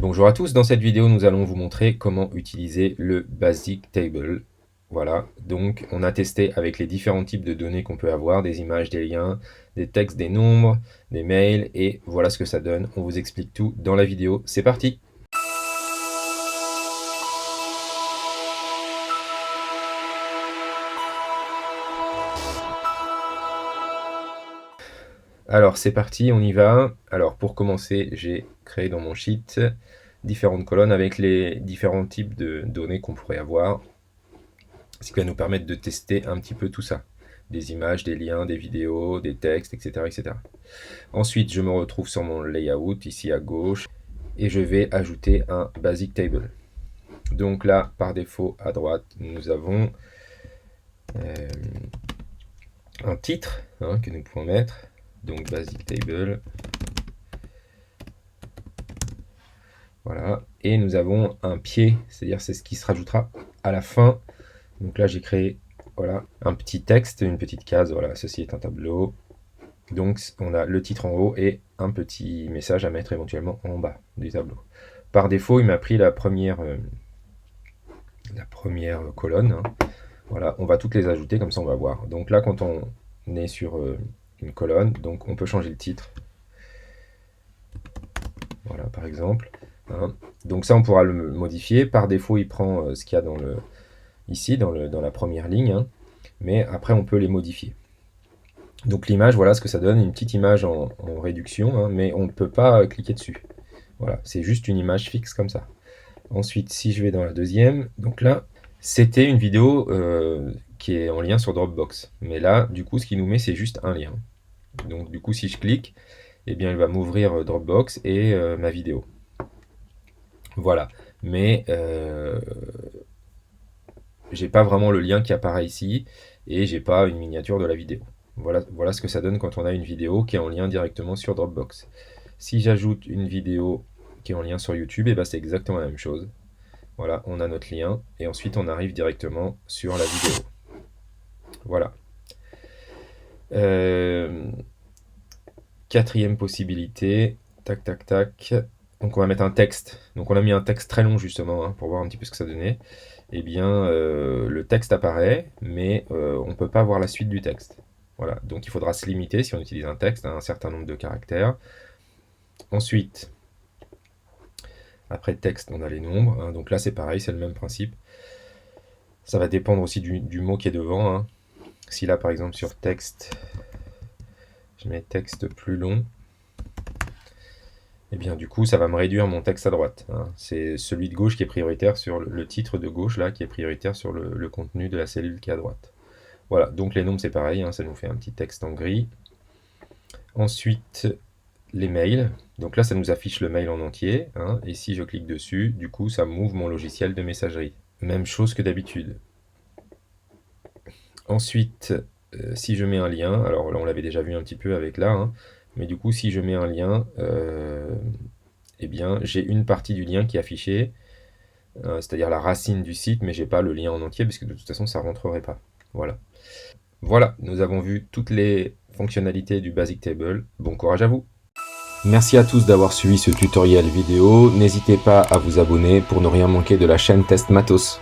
Bonjour à tous, dans cette vidéo nous allons vous montrer comment utiliser le Basic Table. Voilà, donc on a testé avec les différents types de données qu'on peut avoir, des images, des liens, des textes, des nombres, des mails, et voilà ce que ça donne. On vous explique tout dans la vidéo, c'est parti! Alors c'est parti, on y va. Alors pour commencer, j'ai créé dans mon sheet différentes colonnes avec les différents types de données qu'on pourrait avoir, ce qui va nous permettre de tester un petit peu tout ça. Des images, des liens, des vidéos, des textes, etc., etc. Ensuite, je me retrouve sur mon layout, ici à gauche, et je vais ajouter un Basic Table. Donc là, par défaut, à droite, nous avons un titre que nous pouvons mettre. Donc Basic Table. Voilà. Et nous avons un pied, c'est-à-dire c'est ce qui se rajoutera à la fin. Donc là, j'ai créé voilà, un petit texte, une petite case. Voilà, ceci est un tableau. Donc on a le titre en haut et un petit message à mettre éventuellement en bas du tableau. Par défaut, il m'a pris la première colonne. Voilà, on va toutes les ajouter, comme ça on va voir. Donc là, quand on est sur une colonne, donc on peut changer le titre. Voilà, par exemple. Donc ça, on pourra le modifier. Par défaut, il prend ce qu'il y a ici, dans la première ligne. Mais après, on peut les modifier. Donc l'image, voilà ce que ça donne, une petite image en réduction, mais on ne peut pas cliquer dessus. Voilà, c'est juste une image fixe comme ça. Ensuite, si je vais dans la deuxième, donc là, c'était une vidéo qui est en lien sur Dropbox. Mais là, du coup, ce qu'il nous met, c'est juste un lien. Donc du coup, si je clique, eh bien, il va m'ouvrir Dropbox et ma vidéo. Voilà, mais j'ai pas vraiment le lien qui apparaît ici, et j'ai pas une miniature de la vidéo. Voilà ce que ça donne quand on a une vidéo qui est en lien directement sur Dropbox. Si j'ajoute une vidéo qui est en lien sur YouTube, et ben c'est exactement la même chose. Voilà, on a notre lien, et ensuite on arrive directement sur la vidéo. Voilà. Quatrième possibilité, tac tac tac. Donc on va mettre un texte. Donc on a mis un texte très long justement, pour voir un petit peu ce que ça donnait. Eh bien, le texte apparaît, mais on ne peut pas voir la suite du texte. Voilà, donc il faudra se limiter, si on utilise un texte, à un certain nombre de caractères. Ensuite, après texte, on a les nombres. Donc là, c'est pareil, c'est le même principe. Ça va dépendre aussi du mot qui est devant. Si là, par exemple, sur texte, je mets texte plus long, et bien du coup, ça va me réduire mon texte à droite. C'est celui de gauche qui est prioritaire sur le titre de gauche, là, qui est prioritaire sur le contenu de la cellule qui est à droite. Voilà, donc les nombres, c'est pareil, ça nous fait un petit texte en gris. Ensuite, les mails. Donc là, ça nous affiche le mail en entier. Et si je clique dessus, du coup, ça m'ouvre mon logiciel de messagerie. Même chose que d'habitude. Ensuite, si je mets un lien, alors là, on l'avait déjà vu un petit peu avec là, mais du coup, si je mets un lien, eh bien, j'ai une partie du lien qui est affichée, c'est-à-dire la racine du site, mais j'ai pas le lien en entier, parce que de toute façon, ça rentrerait pas. Voilà. Voilà, nous avons vu toutes les fonctionnalités du Basic Table. Bon courage à vous! Merci à tous d'avoir suivi ce tutoriel vidéo. N'hésitez pas à vous abonner pour ne rien manquer de la chaîne Test Matos.